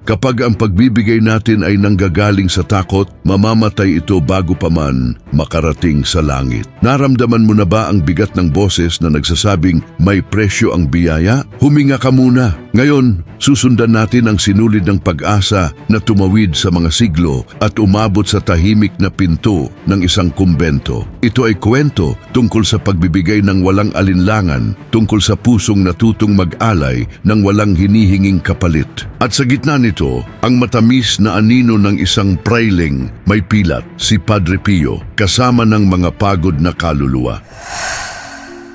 Kapag ang pagbibigay natin ay nanggagaling sa takot, mamamatay ito bago pa man makarating sa langit. Naramdaman mo na ba ang bigat ng boses na nagsasabing may presyo ang biyaya? Huminga ka muna. Ngayon, susundan natin ang sinulid ng pag-asa na tumawid sa mga siglo at umabot sa tahimik na pinto ng isang kumbento. Ito ay kwento tungkol sa pagbibigay ng walang alinlangan, tungkol sa pusong natutong mag-alay ng walang hinihinging kapalit. At sa gitna nito, ang matamis na anino ng isang prailing may pilat, si Padre Pio, kasama ng mga pagod na kaluluwa.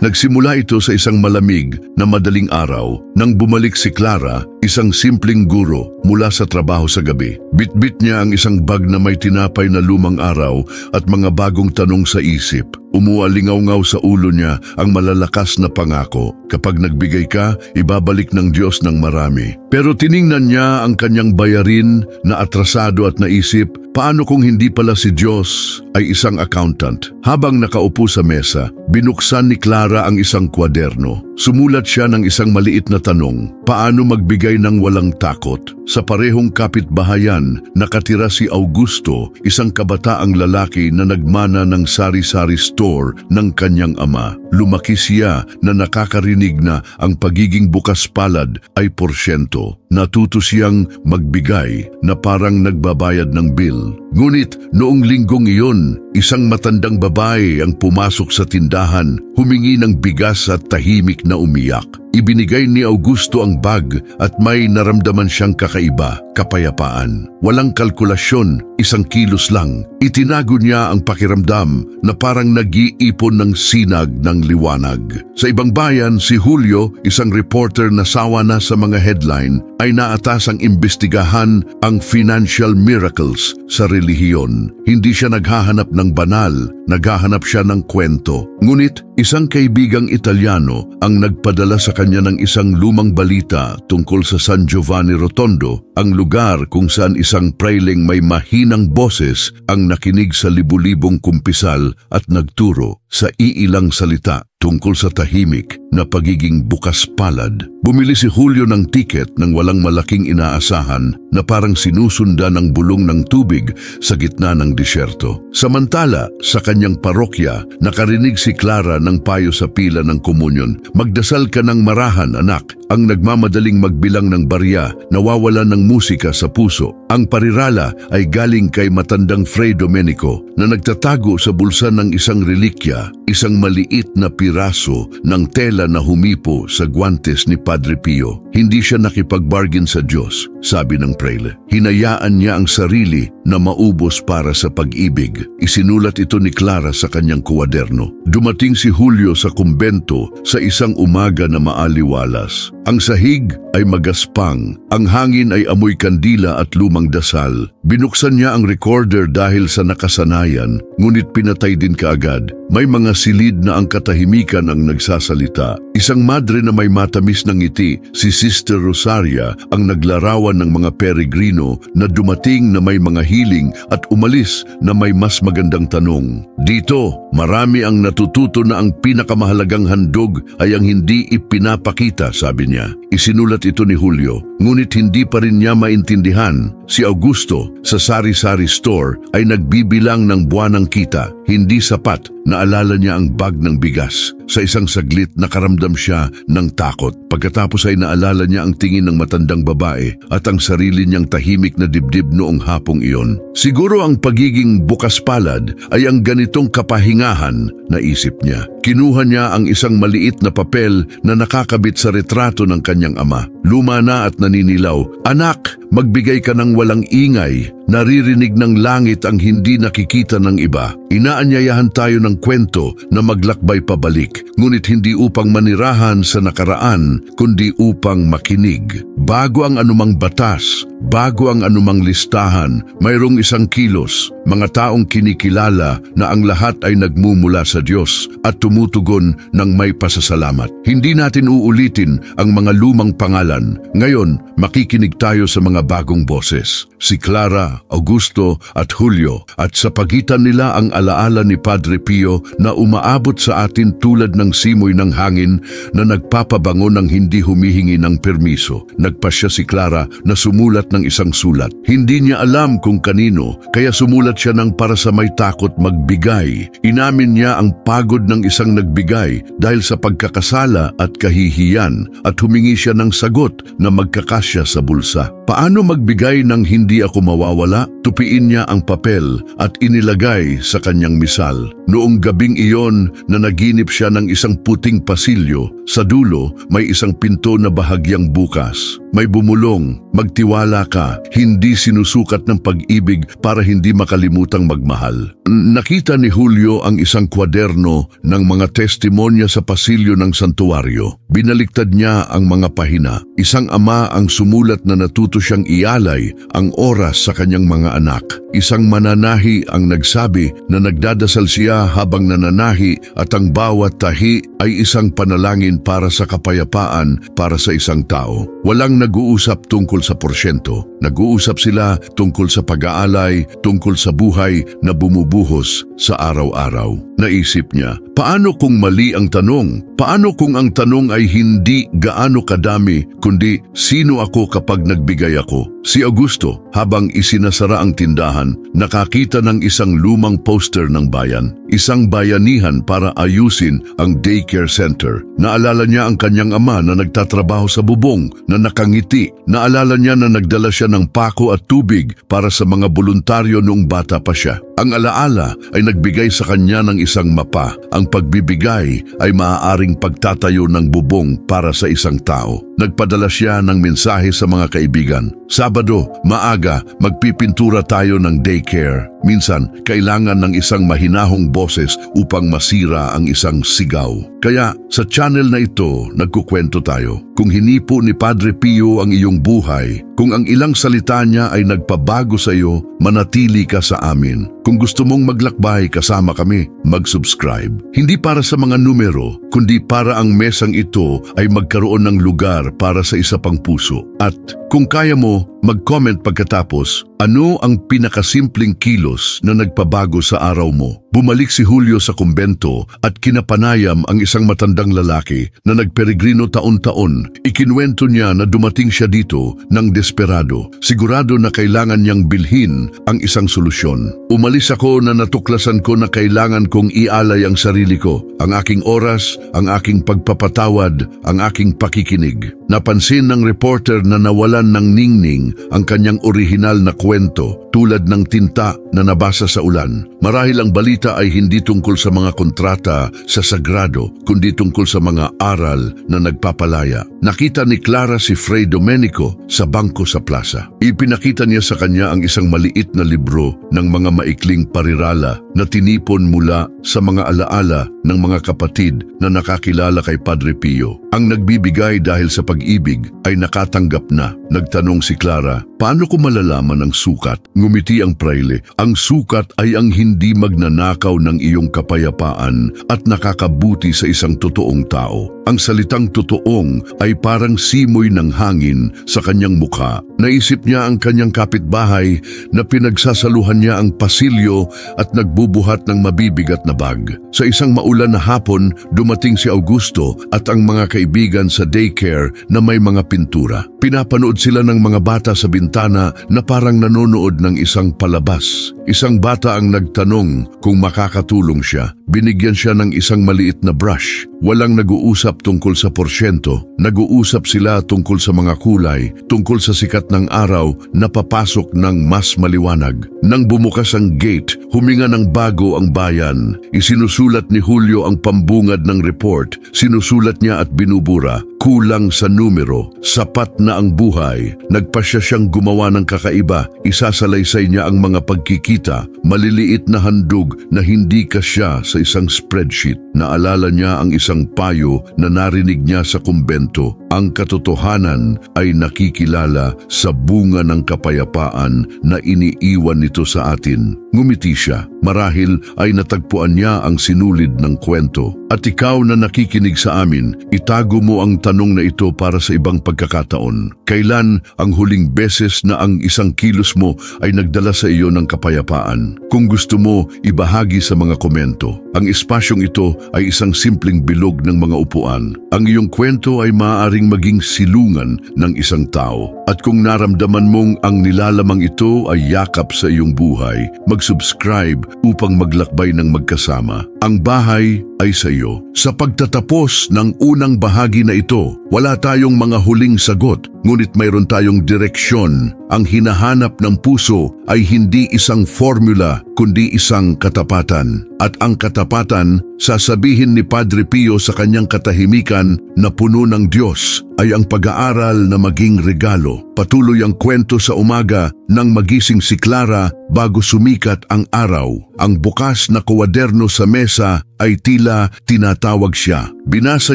Nagsimula ito sa isang malamig na madaling araw nang bumalik si Clara, isang simpleng guro mula sa trabaho sa gabi. Bitbit niya ang isang bag na may tinapay na lumang araw at mga bagong tanong sa isip. Umualingaw-ngaw sa ulo niya ang malalakas na pangako. Kapag nagbigay ka, ibabalik ng Diyos ng marami. Pero tiningnan niya ang kanyang bayarin na atrasado at naisip, paano kung hindi pala si Diyos ay isang accountant? Habang nakaupo sa mesa, binuksan ni Clara ang isang kwaderno. Sumulat siya ng isang maliit na tanong, paano magbigay ng walang takot? Sa parehong kapitbahayan, nakatira si Augusto, isang kabataang lalaki na nagmana ng sari-sari store ng kanyang ama. Lumaki siya na nakakarinig na ang pagiging bukas palad ay porsyento. Natuto siyang magbigay na parang nagbabayad ng bill. Ngunit noong linggong iyon, isang matandang babae ang pumasok sa tindahan, humingi ng bigas at tahimik na umiyak. Ibinigay ni Augusto ang bag at may naramdaman siyang kakaiba, kapayapaan. Walang kalkulasyon, isang kilos lang. Itinago niya ang pakiramdam na parang nag-iipon ng sinag ng liwanag. Sa ibang bayan, si Julio, isang reporter na sawa na sa mga headline, ay naatasang imbestigahan ang financial miracles sa relihiyon. Hindi siya naghahanap ng banal, naghahanap siya ng kwento. Ngunit isang kaibigang Italyano ang nagpadala sa kanya ng isang lumang balita tungkol sa San Giovanni Rotondo, ang lugar kung saan isang prailing may mahinang boses ang nakinig sa libu-libong kumpisal at nagturo sa iilang salita tungkol sa tahimik na pagiging bukas palad. Bumili si Julio ng tiket ng walang malaking inaasahan na parang sinusundan ng bulong ng tubig sa gitna ng disyerto. Samantala, sa kanyang parokya, nakarinig si Clara ng payo sa pila ng komunyon. Magdasal ka ng marahan, anak. Ang nagmamadaling magbilang ng barya, nawawala ng musika sa puso. Ang parirala ay galing kay matandang Fray Domenico na nagtatago sa bulsa ng isang relikya, isang maliit na piraso ng tela na humipo sa guwantes ni Padre Pio. Hindi siya nakipag-bargain sa Diyos, sabi ng prayle. Hinayaan niya ang sarili na maubos para sa pag-ibig. Isinulat ito ni Clara sa kanyang kuwaderno. Dumating si Julio sa kumbento sa isang umaga na maaliwalas. Ang sahig ay magaspang, ang hangin ay amoy kandila at lumang dasal. Binuksan niya ang recorder dahil sa nakasanayan, ngunit pinatay din kaagad. May mga silid na ang katahimikan ang nagsasalita. Isang madre na may matamis ng ngiti, si Sister Rosaria, ang naglarawan ng mga peregrino na dumating na may mga hiling at umalis na may mas magandang tanong. Dito, marami ang natututo na ang pinakamahalagang handog ay ang hindi ipinapakita, sabi niya. Isinulat ito ni Julio, ngunit hindi pa rin niya maintindihan. Si Augusto sa sari-sari store ay nagbibilang ng buwanang kita. Hindi sapat, naalala niya ang bag ng bigas. Sa isang saglit nakaramdam siya ng takot. Pagkatapos ay naalala niya ang tingin ng matandang babae at ang sarili niyang tahimik na dibdib noong hapong iyon. Siguro ang pagiging bukas palad ay ang ganitong kapahingahan, naisip niya. Kinuha niya ang isang maliit na papel na nakakabit sa retrato ng kanyang ama. Luma na at naninilaw. Anak, magbigay ka ng walang ingay. Naririnig ng langit ang hindi nakikita ng iba. Inaanyayahan tayo ng kwento na maglakbay pabalik, ngunit hindi upang manirahan sa nakaraan, kundi upang makinig. Bago ang anumang batas, bago ang anumang listahan, mayroong isang kilos, mga taong kinikilala na ang lahat ay nagmumula sa Diyos at tumutugon ng may pasasalamat. Hindi natin uulitin ang mga lumang pangalan. Ngayon, makikinig tayo sa mga bagong boses. Si Clara, Augusto at Julio, at sa pagitan nila ang alaala ni Padre Pio na umaabot sa atin tulad ng simoy ng hangin na nagpapabango ng hindi humihingi ng permiso. Nagpasya si Clara na sumulat ng isang sulat. Hindi niya alam kung kanino, kaya sumulat siya ng para sa may takot magbigay. Inamin niya ang pagod ng isang nagbigay dahil sa pagkakasala at kahihiyan at humingi siya ng sagot na magkakasya sa bulsa. Paano magbigay ng hindi ako mawawala? Tupiin niya ang papel at inilagay sa kanyang misal. Noong gabing iyon na naginip siya ng isang puting pasilyo, sa dulo may isang pinto na bahagyang bukas. May bumulong, magtiwala ka, hindi sinusukat ng pag-ibig para hindi makalimutang magmahal. Nakita ni Julio ang isang kwaderno ng mga testimonya sa pasilyo ng santuario. Binaliktad niya ang mga pahina. Isang ama ang sumulat na natuto siyang ialay ang oras sa kanyang mga anak. Isang mananahi ang nagsabi na nagdadasal siya habang nananahi at ang bawat tahi ay isang panalangin para sa kapayapaan para sa isang tao. Walang nag-uusap tungkol sa porsyento. Nag-uusap sila tungkol sa pag-aalay, tungkol sa buhay na bumubuhos sa araw-araw. Naisip niya, paano kung mali ang tanong? Paano kung ang tanong ay hindi gaano kadami, kundi sino ako kapag nagbigay ako? Si Augusto, habang isinasara ang tindahan, nakakita ng isang lumang poster ng bayan. Isang bayanihan para ayusin ang daycare center. Naalala niya ang kanyang ama na nagtatrabaho sa bubong, na nakangiti. Naalala niya na nagdala siya ng pako at tubig para sa mga voluntaryo noong bata pa siya. Ang alaala ay nagbigay sa kanya ng isang mapa. Ang pagbibigay ay maaaring pagtatayo ng bubong para sa isang tao. Nagpadala siya ng mensahe sa mga kaibigan. Sabado, maaga, magpipintura tayo ng daycare. Minsan, kailangan ng isang mahinahong boses upang masira ang isang sigaw. Kaya, sa channel na ito, nagkukwento tayo. Kung hinipo ni Padre Pio ang iyong buhay, kung ang ilang salita niya ay nagpabago sa iyo, manatili ka sa amin. Kung gusto mong maglakbay kasama kami, mag-subscribe. Hindi para sa mga numero, kundi para ang mesang ito ay magkaroon ng lugar para sa isa pang puso. At kung kaya mo, mag-comment pagkatapos, ano ang pinakasimpleng kilos na nagpabago sa araw mo? Bumalik si Julio sa kumbento at kinapanayam ang isang matandang lalaki na nagperegrino taon-taon. Ikinwento niya na dumating siya dito ng desperado, sigurado na kailangan niyang bilhin ang isang solusyon. Umalis ako na natuklasan ko na kailangan kong ialay ang sarili ko, ang aking oras, ang aking pagpapatawad, ang aking pakikinig. Napansin ng reporter na nawalan ng ningning ang kanyang orihinal na kwento, tulad ng tinta na nabasa sa ulan. Marahil ang balita ay hindi tungkol sa mga kontrata sa sagrado, kundi tungkol sa mga aral na nagpapalaya. Nakita ni Clara si Fray Domenico sa bangko sa plaza. Ipinakita niya sa kanya ang isang maliit na libro ng mga maikling parirala na tinipon mula sa mga alaala ng mga kapatid na nakakilala kay Padre Pio. Ang nagbibigay dahil sa pag-ibig ay nakatanggap na. Nagtanong si Clara, paano ko malalaman ang sukat? Ngumiti ang prayle, ang sukat ay ang hindi magnanakaw ng iyong kapayapaan at nakakabuti sa isang totoong tao. Ang salitang totoong ay parang simoy ng hangin sa kanyang mukha. Naisip niya ang kanyang kapitbahay na pinagsasaluhan niya ang pasilyo at nagbubuhat ng mabibigat na bag. Sa isang maulan na hapon, dumating si Augusto at ang mga kaibigan sa daycare na may mga pintura. Pinapanood sila ng mga bata sa bintana na parang nanonood ng isang palabas. Isang bata ang nagtanong kung makakatulong siya. Binigyan siya ng isang maliit na brush. Walang nag-uusap tungkol sa porsyento. Nag-uusap sila tungkol sa mga kulay, tungkol sa sikat ng araw na papasok ng mas maliwanag. Nang bumukas ang gate, huminga ng bago ang bayan. Isinusulat ni Julio ang pambungad ng report. Sinusulat niya at binubura. kulang sa numero, sapat na ang buhay. Nagpasya siyang gumawa ng kakaiba, isasalaysay niya ang mga pagkikita, maliliit na handog na hindi kasya sa isang spreadsheet. Naalala niya ang isang payo na narinig niya sa kumbento. Ang katotohanan ay nakikilala sa bunga ng kapayapaan na iniiwan nito sa atin. Ngumiti siya. Marahil ay natagpuan niya ang sinulid ng kwento. At ikaw na nakikinig sa amin, itago mo ang tanong na ito para sa ibang pagkakataon. Kailan ang huling beses na ang isang kilos mo ay nagdala sa iyo ng kapayapaan? Kung gusto mo, ibahagi sa mga komento. Ang espasyong ito ay isang simpleng bilog ng mga upuan. Ang iyong kwento ay maaaring maging silungan ng isang tao. At kung naramdaman mong ang nilalamang ito ay yakap sa iyong buhay, mag-subscribe upang maglakbay ng magkasama. Ang bahay ay sa iyo. Sa pagtatapos ng unang bahagi na ito, wala tayong mga huling sagot, ngunit mayroon tayong direksyon. Ang hinahanap ng puso ay hindi isang formula, kundi isang katapatan. At ang katapatan, sasabihin ni Padre Pio sa kanyang katahimikan na puno ng Diyos, ay ang pag-aaral na maging regalo. Patuloy ang kwento sa umaga nang magising si Clara bago sumikat ang araw. Ang bukas na kwaderno sa mesa ay tila tinatawag siya. Binasa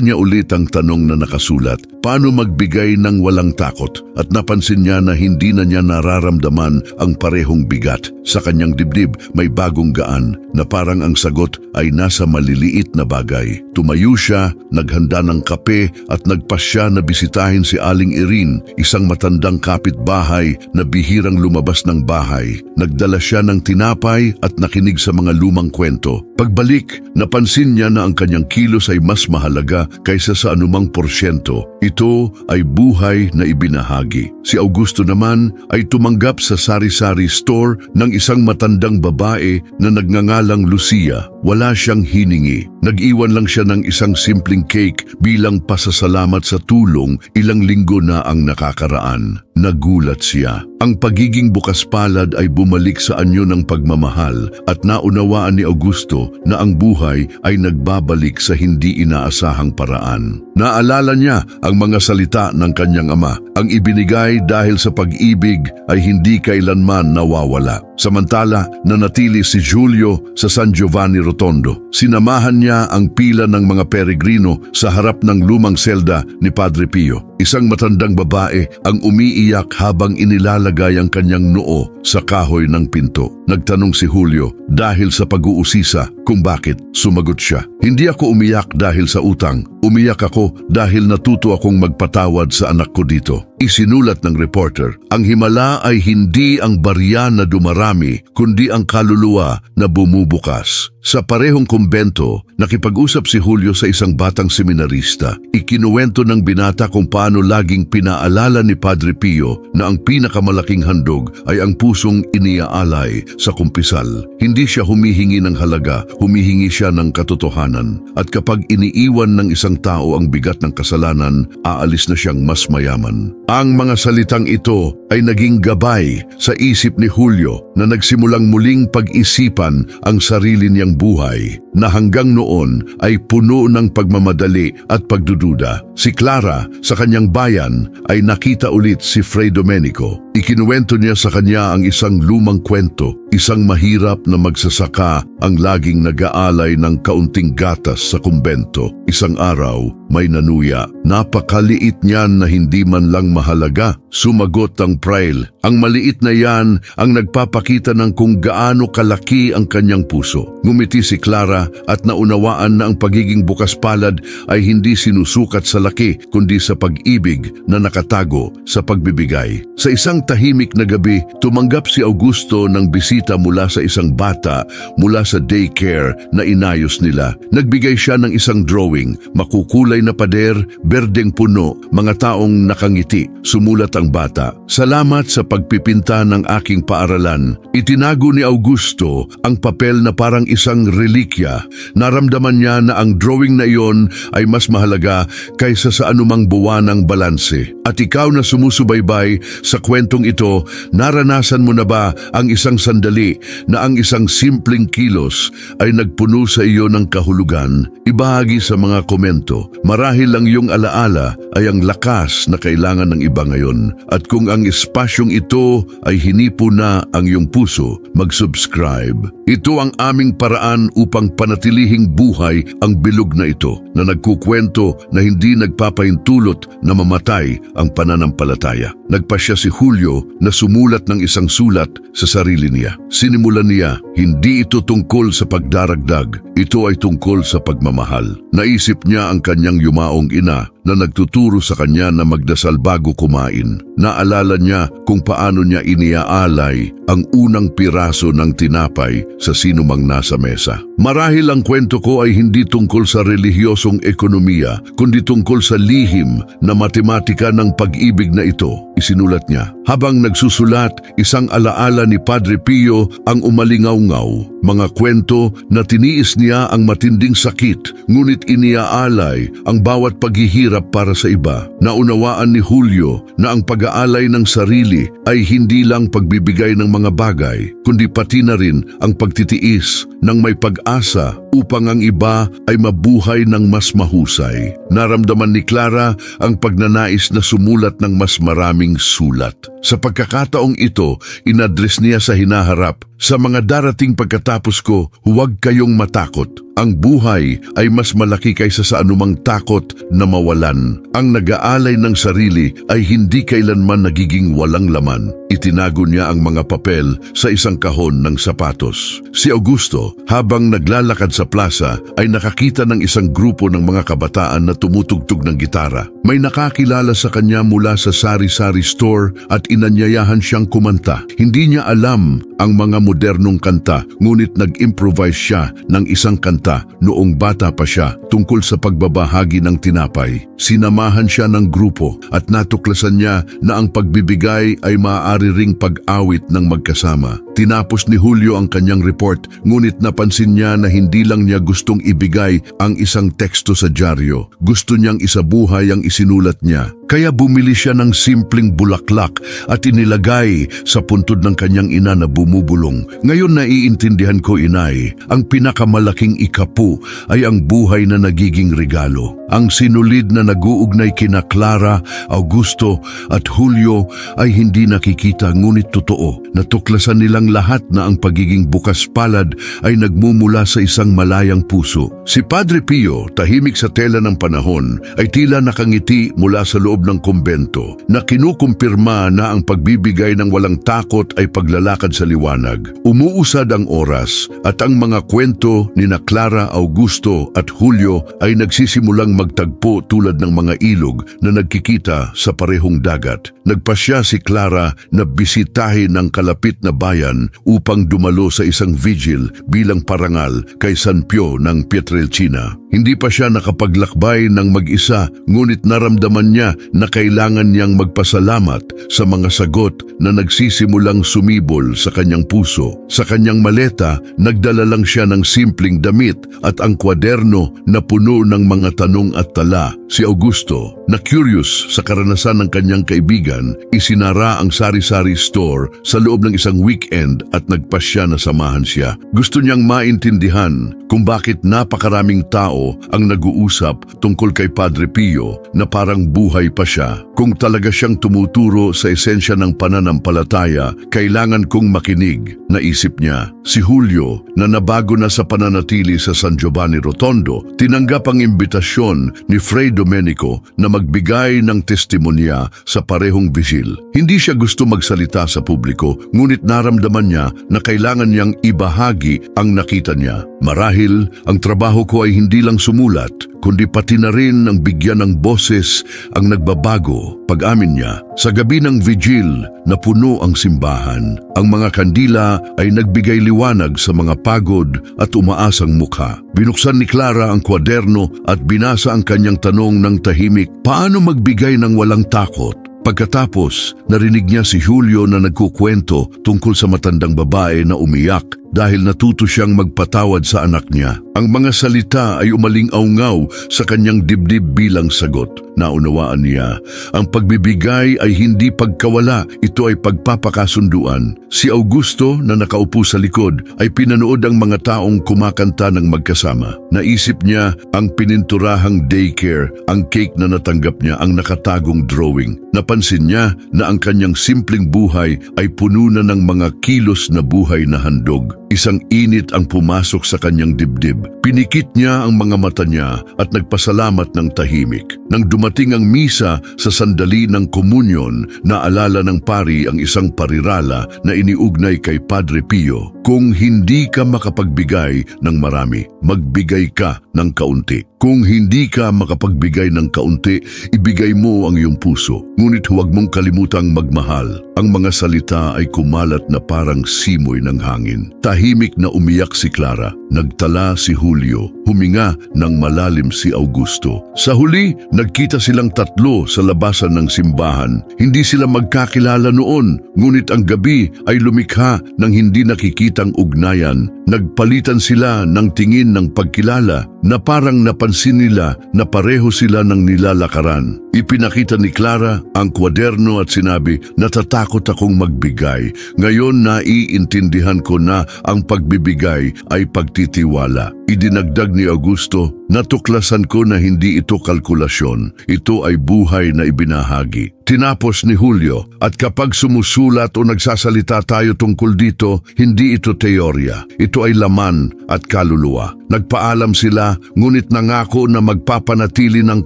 niya ulit ang tanong na nakasulat, paano magbigay ng walang takot? At napansin niya na hindi na niya nararamdaman ang parehong bigat. Sa kanyang dibdib may bagong gaan na parang ang sagot ay nasa maliliit na bagay. Tumayo siya, naghanda ng kape at nagpasya na bisitahin si Aling Irene, isang matandang kapitbahay na bihirang lumabas ng bahay. Nagdala siya ng tinapay at nakinig sa mga lumang kwento. Pagbalik, napansin niya na ang kanyang kilos ay mas mahalaga kaysa sa anumang porsyento. Ito ay buhay na ibinahagi. Si Augusto naman ay tumanggap sa sari-sari store ng isang matandang babae na nagngangalang Lucia. Wala siyang hiningi. Nag-iwan lang siya ng isang simpleng cake bilang pasasalamat sa tulong. Ilang linggo na ang nakakaraan. Nagulat siya. Ang pagiging bukas palad ay bumalik sa anyo ng pagmamahal at naunawaan ni Augusto na ang buhay ay nagbabalik sa hindi inaasahang paraan. Naalala niya ang mga salita ng kanyang ama. Ang ibinigay dahil sa pag-ibig ay hindi kailanman nawawala. Samantala, nanatili si Julio sa San Giovanni Rotondo. Sinamahan niya ang pila ng mga peregrino sa harap ng lumang selda ni Padre Pio. Isang matandang babae ang umiiyak habang inilalagay ang kanyang noo sa kahoy ng pinto. Nagtanong si Julio dahil sa pag-uusisa kung bakit. Sumagot siya, hindi ako umiyak dahil sa utang. Umiyak ako dahil natuto akong magpatawad sa anak ko dito. Isinulat ng reporter, ang himala ay hindi ang barya na dumarami, kundi ang kaluluwa na bumubukas. Sa parehong kumbento, nakipag-usap si Julio sa isang batang seminarista. Ikinuwento ng binata kung paano laging pinaalala ni Padre Pio na ang pinakamalaking handog ay ang pusong iniaalay sa kumpisal. Hindi siya humihingi ng halaga, humihingi siya ng katotohanan. At kapag iniiwan ng isang tao ang bigat ng kasalanan, aalis na siyang mas mayaman. Ang mga salitang ito ay naging gabay sa isip ni Julio na nagsimulang muling pag-isipan ang sarili niyang buhay na hanggang noon ay puno ng pagmamadali at pagdududa. Si Clara sa kanyang bayan ay nakita ulit si Fray Domenico. Ikinuwento niya sa kanya ang isang lumang kwento, isang mahirap na magsasaka ang laging nag-aalay ng kaunting gatas sa kumbento. Isang araw, may nanuya. Napakaliit niyan na hindi man lang mahalaga. Sumagot ang prail. Ang maliit na yan ang nagpapakita ng kung gaano kalaki ang kanyang puso. Ngumiti si Clara at naunawaan na ang pagiging bukas palad ay hindi sinusukat sa laki kundi sa pag-ibig na nakatago sa pagbibigay. Sa isang tahimik na gabi, tumanggap si Augusto ng bisita mula sa isang bata mula sa daycare na inayos nila. Nagbigay siya ng isang drawing, makukulay na pader, berdeng puno, mga taong nakangiti. sandali, sumulat ang bata. Salamat sa pagpipinta ng aking paaralan. Itinago ni Augusto ang papel na parang isang relikya. Naramdaman niya na ang drawing na iyon ay mas mahalaga kaysa sa anumang buwanang balanse. At ikaw na sumusubaybay sa kwentong ito, naranasan mo na ba ang isang sandali na ang isang simpleng kilos ay nagpuno sa iyo ng kahulugan? Ibahagi sa mga komento. Marahil ang iyong alaala ay ang lakas na kailangan ng iba ngayon. At kung ang espasyong ito ay hinipo na ang iyong puso, mag-subscribe. Ito ang aming paraan upang panatilihing buhay ang bilog na ito na nagkukwento na hindi nagpapahintulot na mamatay ang pananampalataya. Nagpasya si Julio na sumulat ng isang sulat sa sarili niya. Sinimulan niya, hindi ito tungkol sa pagdaragdag, ito ay tungkol sa pagmamahal. Naisip niya ang kanyang yumaong ina na nagtuturo sa kanya na magdasal bago kumain. Naalala niya kung paano niya iniaalay ang unang piraso ng tinapay sa sinumang nasa mesa. Marahil ang kwento ko ay hindi tungkol sa relihiyosong ekonomiya, kundi tungkol sa lihim na matematika ng pag-ibig na ito. Isinulat niya. Habang nagsusulat, isang alaala ni Padre Pio ang umalingaw-ngaw. Mga kwento na tiniis niya ang matinding sakit, ngunit iniaalay ang bawat paghihirap para sa iba. Naunawaan ni Julio na ang pag-aalay ng sarili ay hindi lang pagbibigay ng mga bagay, kundi pati na rin ang pagtitiis ng may pag-asa upang ang iba ay mabuhay ng mas mahusay. Naramdaman ni Clara ang pagnanais na sumulat ng mas maraming sulat. Sa pagkakataong ito, inadres niya sa hinaharap, sa mga darating pagkatapos ko, huwag kayong matakot. Ang buhay ay mas malaki kaysa sa anumang takot na mawalan. Ang nag-aalay ng sarili ay hindi kailanman nagiging walang laman. Itinago niya ang mga papel sa isang kahon ng sapatos. Si Augusto, habang naglalakad sa plaza, ay nakakita ng isang grupo ng mga kabataan na tumutugtog ng gitara. May nakakilala sa kanya mula sa sari-sari store at inanyayahan siyang kumanta. Hindi niya alam ang mga modernong kanta, ngunit nag-improvise siya ng isang kanta noong bata pa siya tungkol sa pagbabahagi ng tinapay. Sinamahan siya ng grupo at natuklasan niya na ang pagbibigay ay maaari ring pag-awit ng magkasama. Tinapos ni Julio ang kanyang report, ngunit napansin niya na hindi lang niya gustong ibigay ang isang teksto sa dyaryo. Gusto niyang isabuhay ang isinulat niya. Kaya bumili siya ng simpleng bulaklak at inilagay sa puntod ng kanyang ina na bumubulong. Ngayon naiintindihan ko, inay, ang pinakamalaking ikapu ay ang buhay na nagiging regalo. Ang sinulid na nag-uugnay kina Clara, Augusto at Julio ay hindi nakikita ngunit totoo. Natuklasan nilang lahat na ang pagiging bukas palad ay nagmumula sa isang malayang puso. Si Padre Pio, tahimik sa tela ng panahon, ay tila nakangiti mula sa loob ng kumbento na kinukumpirma na ang pagbibigay ng walang takot ay paglalakad sa liwanag. Umuusad ang oras at ang mga kwento ni na Clara, Augusto at Julio ay nagsisimulang magtagpo tulad ng mga ilog na nagkikita sa parehong dagat. Nagpasya si Clara na bisitahin ng kalapit na bayan upang dumalo sa isang vigil bilang parangal kay San Pio ng Pietrelcina. Hindi pa siya nakapaglakbay ng mag-isa, ngunit naramdaman niya na kailangan niyang magpasalamat sa mga sagot na nagsisimulang sumibol sa kanyang puso. Sa kanyang maleta, nagdala lang siya ng simpleng damit at ang kwaderno na puno ng mga tanong at tala. Si Augusto, na curious sa karanasan ng kanyang kaibigan, isinara ang sari-sari store sa loob ng isang weekend at nagpasya na samahan siya. Gusto niyang maintindihan kung bakit napakaraming tao ang nag-uusap tungkol kay Padre Pio na parang buhay pa siya. Kung talaga siyang tumuturo sa esensya ng pananampalataya, kailangan kong makinig, naisip niya. Si Julio, na nabago na sa pananatili sa San Giovanni Rotondo, tinanggap ang imbitasyon ni Fray Domenico na magbigay ng testimonya sa parehong vigil. Hindi siya gusto magsalita sa publiko, ngunit naramdaman niya na kailangan niyang ibahagi ang nakita niya. Marahil, ang trabaho ko ay hindi lang sumulat, kundi pati na rin ang bigyan ng boses ang nagbabago. Pag-amin niya, sa gabi ng vigil na puno ang simbahan, ang mga kandila ay nagbigay liwanag sa mga pagod at umaasang mukha. Binuksan ni Clara ang kwaderno at binasa ang kanyang tanong ng tahimik, paano magbigay ng walang takot? Pagkatapos, narinig niya si Julio na nagkukwento tungkol sa matandang babae na umiyak dahil natuto siyang magpatawad sa anak niya. Ang mga salita ay umaling-aungaw sa kanyang dibdib bilang sagot. Naunawaan niya, ang pagbibigay ay hindi pagkawala, ito ay pagpapakasunduan. Si Augusto na nakaupo sa likod ay pinanood ang mga taong kumakanta ng magkasama. Naisip niya ang pininturahang daycare, ang cake na natanggap niya, ang nakatagong drawing. Napansin niya na ang kanyang simpleng buhay ay puno na ng mga kilos na buhay na handog. Isang init ang pumasok sa kanyang dibdib. Pinikit niya ang mga mata niya at nagpasalamat ng tahimik. Nang dumating ang misa sa sandali ng komunyon, naalala ng pari ang isang parirala na iniugnay kay Padre Pio. Kung hindi ka makapagbigay ng marami, magbigay ka ng kaunti. Kung hindi ka makapagbigay ng kaunti, ibigay mo ang iyong puso. Ngunit huwag mong kalimutang magmahal. Ang mga salita ay kumalat na parang simoy ng hangin. Tahimik na umiyak si Clara. Nagtala si Julio. Huminga ng malalim si Augusto. Sa huli, nagkita silang tatlo sa labasan ng simbahan. Hindi sila magkakilala noon, ngunit ang gabi ay lumikha ng hindi nakikitang ugnayan. Nagpalitan sila ng tingin ng pagkilala na parang napansin nila na pareho sila ng nilalakaran. Ipinakita ni Clara ang kwaderno at sinabi, "Natatakot akong magbigay. Ngayon naiintindihan ko na ang pagbibigay ay pagtitiwala." Idinagdag ni Augusto, "Natuklasan ko na hindi ito kalkulasyon. Ito ay buhay na ibinahagi." Tinapos ni Julio, "At kapag sumusulat o nagsasalita tayo tungkol dito, hindi ito teorya. Ito ay laman at kaluluwa." Nagpaalam sila, ngunit nangako na magpapanatili ng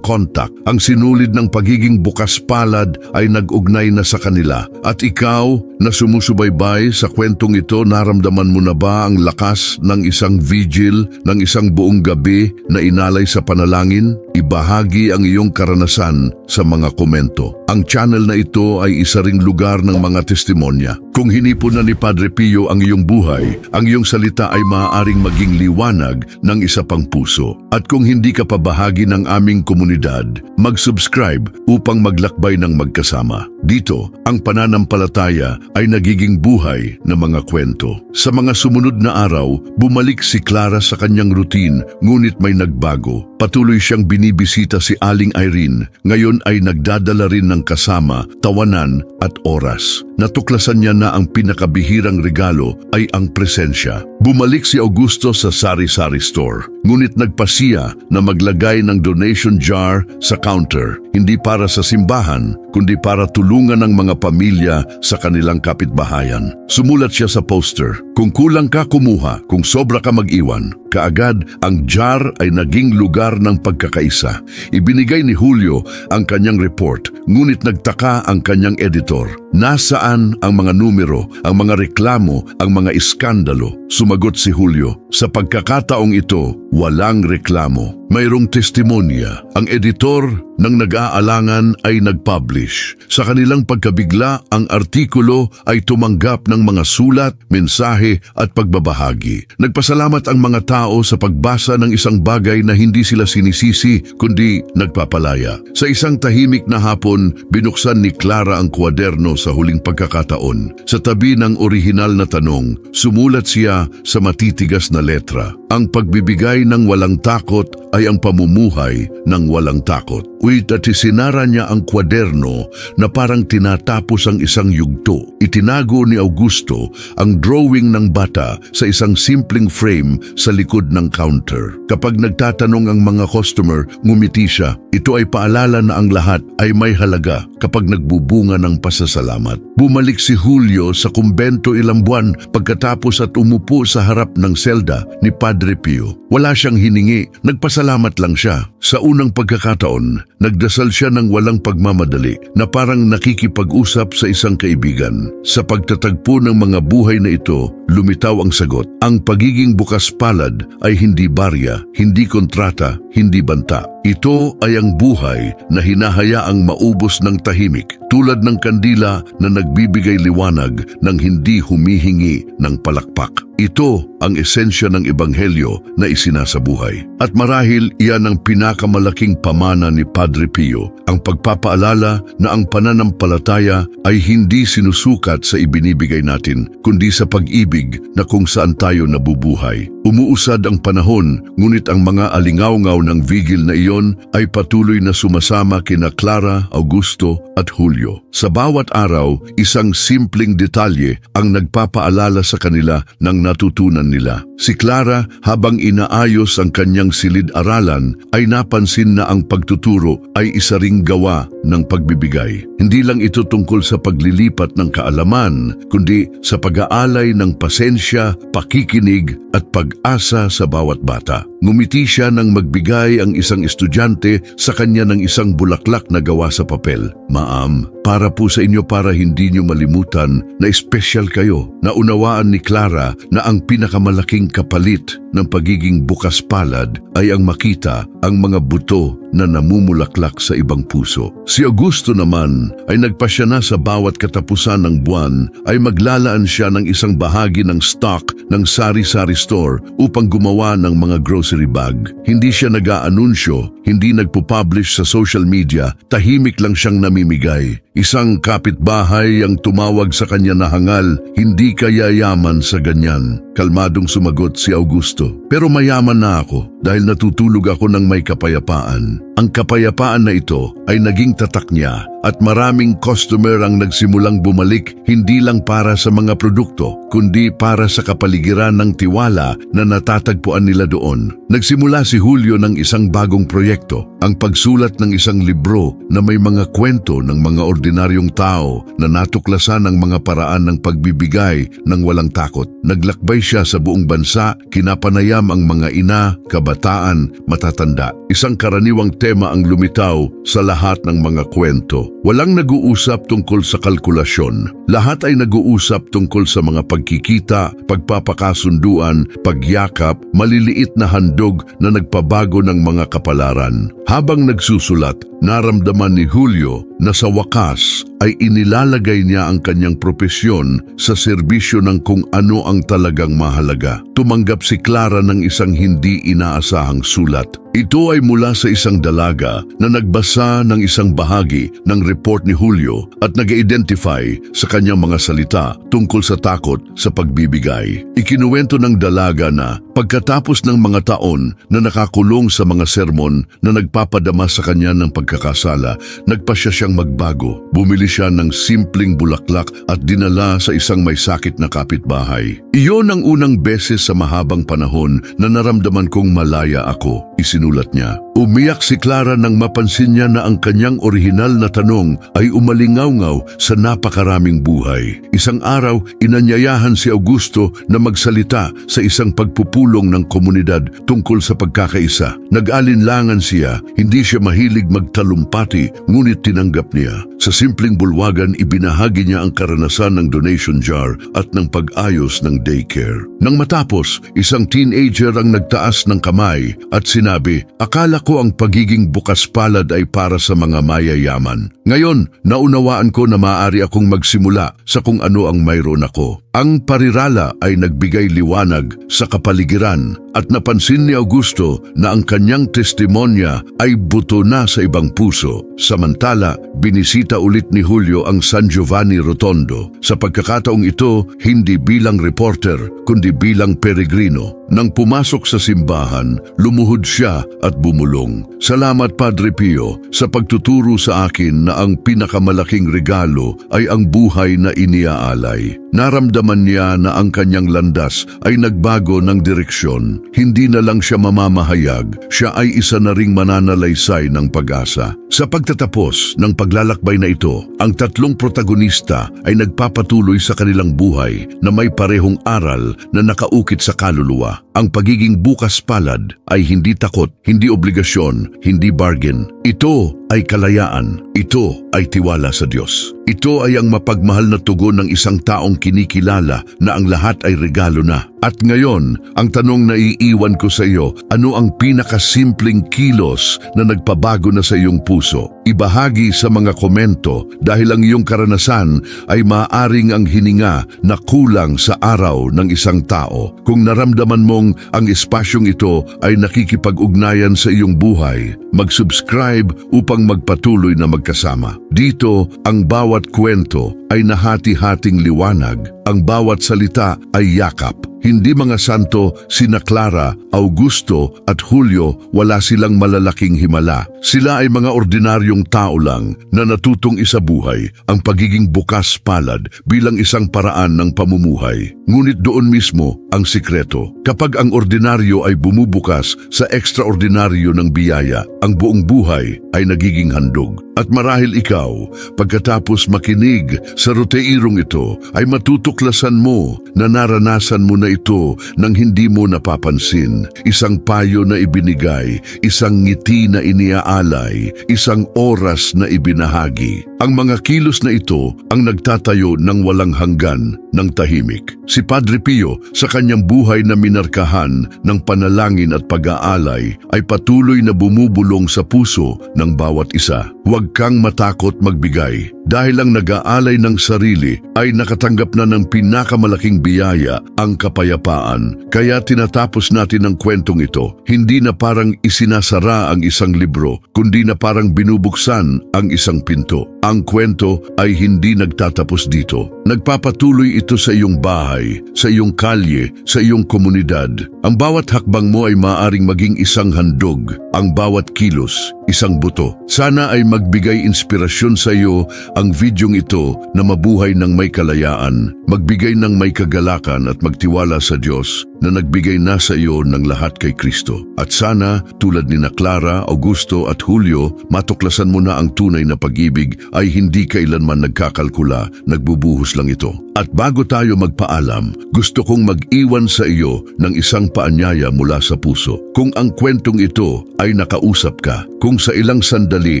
kontak. Ang sinulid ng pagiging bukas palad ay nag-ugnay na sa kanila. At ikaw na sumusubaybay sa kwentong ito, naramdaman mo na ba ang lakas ng isang vigil, ng isang buong gabi na inalay sa panalangin? Ibahagi ang iyong karanasan sa mga komento. Ang channel na ito ay isa ring lugar ng mga testimonya. Kung hinipon na ni Padre Pio ang iyong buhay, ang iyong salita ay maaaring maging liwanag ng isa pang puso. At kung hindi ka pa bahagi ng aming komunidad, mag-subscribe upang maglakbay ng magkasama. Dito, ang pananampalataya ay nagiging buhay na mga kwento. Sa mga sumunod na araw, bumalik si Clara sa kanyang routine, ngunit may nagbago. Patuloy siyang binibisita si Aling Irene. Ngayon ay nagdadala rin ng kasama, tawanan at oras. Natuklasan niya na ang pinakabihirang regalo ay ang presensya. Bumalik si Augusto sa sari-sari store, ngunit nagpasiya na maglagay ng donation jar sa counter, hindi para sa simbahan, kundi para tulungan ng mga pamilya sa kanilang kapitbahayan. Sumulat siya sa poster, "Kung kulang ka, kumuha. Kung sobra ka, mag-iwan." Kaagad, ang jar ay naging lugar ng pagkakaisa. Ibinigay ni Julio ang kanyang report, ngunit nagtaka ang kanyang editor. Nasaan ang mga numero, ang mga reklamo, ang mga iskandalo? Sumagot si Julio, "Sa pagkakataong ito, walang reklamo. Mayroong testimonya." Ang editor ng nag-aalangan ay nag-publish. Sa kanilang pagkabigla, ang artikulo ay tumanggap ng mga sulat, mensahe at pagbabahagi. Nagpasalamat ang mga tao sa pagbasa ng isang bagay na hindi sila sinisisi kundi nagpapalaya. Sa isang tahimik na hapon, binuksan ni Clara ang kwaderno sa huling pagkakataon. Sa tabi ng orihinal na tanong, sumulat siya sa matitigas na letra, "Ang pagbibigay ng walang takot ay ang pamumuhay ng walang takot." At isinara niya ang kwaderno na parang tinatapos ang isang yugto. Itinago ni Augusto ang drawing ng bata sa isang simpleng frame sa likod ng counter. Kapag nagtatanong ang mga customer, ngumiti siya. Ito ay paalala na ang lahat ay may halaga kapag nagbubunga ng pasasalamat. Bumalik si Julio sa kumbento ilang buwan pagkatapos at umupo sa harap ng selda ni Padre Pio. Wala siyang hiningi, nagpasalamat lang siya. Sa unang pagkakataon, nagdasal siya ng walang pagmamadali na parang nakikipag-usap sa isang kaibigan. Sa pagtatagpo ng mga buhay na ito, lumitaw ang sagot. Ang pagiging bukas palad ay hindi barya, hindi kontrata, hindi banta. Ito ay ang buhay na hinahayaang maubos ng tahimik, tulad ng kandila na nagbibigay liwanag nang hindi humihingi ng palakpak. Ito ang esensya ng Ebanghelyo na isinasabuhay. At marahil iyan ang pinakamalaking pamana ni Padre Pio, ang pagpapaalala na ang pananampalataya ay hindi sinusukat sa ibinibigay natin, kundi sa pag-ibig na kung saan tayo nabubuhay. Umuusad ang panahon, ngunit ang mga alingawngaw ng vigil na iyon ay patuloy na sumasama kina Clara, Augusto at Julio. Sa bawat araw, isang simpleng detalye ang nagpapaalala sa kanila ng natutunan nila. Si Clara, habang inaayos ang kanyang silid-aralan, ay napansin na ang pagtuturo ay isa ring gawa ng pagbibigay. Hindi lang ito tungkol sa paglilipat ng kaalaman, kundi sa pag-aalay ng pasensya, pakikinig at pag-asa sa bawat bata. Ngumiti siya nang magbigay ang isang estudyante sa kanya ng isang bulaklak na gawa sa papel. Ma'am, para po sa inyo para hindi nyo malimutan na espesyal kayo. Naunawaan ni Clara na ang pinakamalaking kapalit ng pagiging bukas palad ay ang makita ang mga buto na namumulaklak sa ibang puso. Si Augusto naman ay nagpasya na sa bawat katapusan ng buwan ay maglalaan siya ng isang bahagi ng stock ng sari-sari store upang gumawa ng mga grocery bag. Hindi siya nag-aanunsyo, hindi nagpo-publish sa social media, tahimik lang siyang namimigay. Isang kapitbahay ang tumawag sa kanya na hangal, hindi kaya yaman sa ganyan. Kalmadong sumagot si Augusto. Pero mayaman na ako dahil natutulog ako ng may kapayapaan. Ang kapayapaan na ito ay naging tatak niya at maraming customer ang nagsimulang bumalik hindi lang para sa mga produkto, kundi para sa kapaligiran ng tiwala na natatagpuan nila doon. Nagsimula si Julio ng isang bagong proyekto, ang pagsulat ng isang libro na may mga kwento ng mga ordinaryong tao na natuklasan ng mga paraan ng pagbibigay ng walang takot. Naglakbay siya sa buong bansa, kinapanayam ang mga ina, kabataan, matatanda. Isang karaniwang tema ang lumitaw sa lahat ng mga kwento. Walang nag-uusap tungkol sa kalkulasyon. Lahat ay nag-uusap tungkol sa mga pagkikita, pagpapakasunduan, pagyakap, maliliit na handog na nagpabago ng mga kapalaran. Habang nagsusulat, naramdaman ni Julio na sa wakas ay inilalagay niya ang kanyang propesyon sa serbisyo ng kung ano ang talagang mahalaga. Tumanggap si Clara ng isang hindi inaasahang sulat. Ito ay mula sa isang dalaga na nagbasa ng isang bahagi ng report ni Julio at nag-identify sa kanyang mga salita tungkol sa takot sa pagbibigay. Ikinuwento ng dalaga na pagkatapos ng mga taon na nakakulong sa mga sermon na nagpapadama sa kanya ng pagkakasala, nagpasya siyang magbago. Bumili siya ng simpleng bulaklak at dinala sa isang may sakit na kapitbahay. Iyon ang unang beses sa mahabang panahon na naramdaman kong malaya ako, isinulat niya. Umiyak si Clara nang mapansin niya na ang kanyang orihinal na tanong ay umalingawngaw sa napakaraming buhay. Isang araw, inanyayahan si Augusto na magsalita sa isang pagpupulong ng komunidad tungkol sa pagkakaisa. Nag-alinlangan siya, hindi siya mahilig magtalumpati, ngunit tinanggap niya. Sa simpleng bulwagan, ibinahagi niya ang karanasan ng donation jar at ng pag-ayos ng daycare. Nang matapos, isang teenager ang nagtaas ng kamay at sinabi, "Akala ko ang pagiging bukas palad ay para sa mga mayayaman. Ngayon, naunawaan ko na maaari akong magsimula sa kung ano ang mayroon ako." Ang parirala ay nagbigay liwanag sa kapaligiran at napansin ni Augusto na ang kanyang testimonya ay buto na sa ibang puso. Samantala, binisita ulit ni Julio ang San Giovanni Rotondo. Sa pagkakataong ito, hindi bilang reporter, kundi bilang peregrino. Nang pumasok sa simbahan, lumuhod siya at bumulong. "Salamat, Padre Pio, sa pagtuturo sa akin na ang pinakamalaking regalo ay ang buhay na iniaalay." Naramdaman niya na ang kanyang landas ay nagbago ng direksyon. Hindi na lang siya mamamahayag, siya ay isa na ring mananalaysay ng pag-asa. Sa pagtatapos ng paglalakbay na ito, ang tatlong protagonista ay nagpapatuloy sa kanilang buhay na may parehong aral na nakaukit sa kaluluwa. Ang pagiging bukas palad ay hindi takot, hindi obligasyon, hindi bargain. Ito ay kalayaan. Ito ay tiwala sa Diyos. Ito ay ang mapagmahal na tugon ng isang taong kinikilala na ang lahat ay regalo na. At ngayon, ang tanong na iiwan ko sa iyo, ano ang pinakasimpleng kilos na nagpabago na sa iyong puso? Ibahagi sa mga komento dahil ang iyong karanasan ay maaaring ang hininga na kulang sa araw ng isang tao. Kung naramdaman mong ang espasyong ito ay nakikipag-ugnayan sa iyong buhay, mag-subscribe upang magpatuloy na magkasama. Dito, ang bawat kwento ay nahati-hating liwanag, ang bawat salita ay yakap. Hindi mga santo, sina Clara, Augusto at Julio, wala silang malalaking himala. Sila ay mga ordinaryong tao lang na natutong isabuhay ang pagiging bukas palad bilang isang paraan ng pamumuhay. Ngunit doon mismo ang sikreto. Kapag ang ordinaryo ay bumubukas sa ekstraordinaryo ng biyaya, ang buong buhay ay nagiging handog. At marahil ikaw, pagkatapos makinig sa roteirong ito, ay matutuklasan mo na naranasan mo na ito nang hindi mo napapansin. Isang payo na ibinigay, isang ngiti na iniaalay, isang oras na ibinahagi. Ang mga kilos na ito ang nagtatayo ng walang hanggan ng tahimik. Si Padre Pio, sa kanyang buhay na minarkahan ng panalangin at pag-aalay, ay patuloy na bumubulong sa puso ng bawat isa. Huwag kang matakot magbigay. Dahil ang nag-aalay ng sarili ay nakatanggap na ng pinakamalaking biyaya, ang kapayapaan. Kaya tinatapos natin ang kwentong ito, hindi na parang isinasara ang isang libro, kundi na parang binubuksan ang isang pinto. Ang kwento ay hindi nagtatapos dito. Nagpapatuloy ito sa iyong bahay, sa iyong kalye, sa iyong komunidad. Ang bawat hakbang mo ay maaaring maging isang handog, ang bawat kilos, isang buto. Sana ay magbigay inspirasyon sa iyo ang videong ito na mabuhay ng may kalayaan, magbigay ng may kagalakan at magtiwala sa Diyos na nagbigay na sa iyo ng lahat kay Kristo. At sana, tulad ni Clara, Augusto at Julio, matuklasan mo na ang tunay na pag-ibig ay hindi kailanman nagkakalkula, nagbubuhos lang ito. At bago tayo magpaalam, gusto kong mag-iwan sa iyo ng isang paanyaya mula sa puso. Kung ang kwentong ito ay nakausap ka, kung sa ilang sandali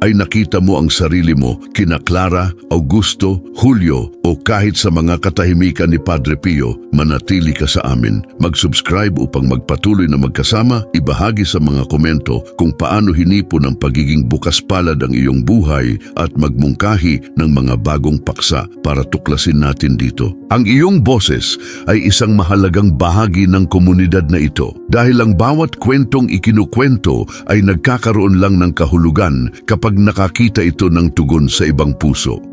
ay nakita mo ang sarili mo kina Clara, Augusto, Julio o kahit sa mga katahimikan ni Padre Pio, manatili ka sa amin. Mag-subscribe upang magpatuloy na magkasama, ibahagi sa mga komento kung paano hinipon ang pagiging bukas palad ang iyong buhay at magmungkahi ng mga bagong paksa para tuklasin natin dito. Ang iyong boses ay isang mahalagang bahagi ng komunidad na ito dahil ang bawat kwentong ikinukwento ay nagkakaroon lang ng kahulugan kapag nakakita ito ng tugon sa ibang puso.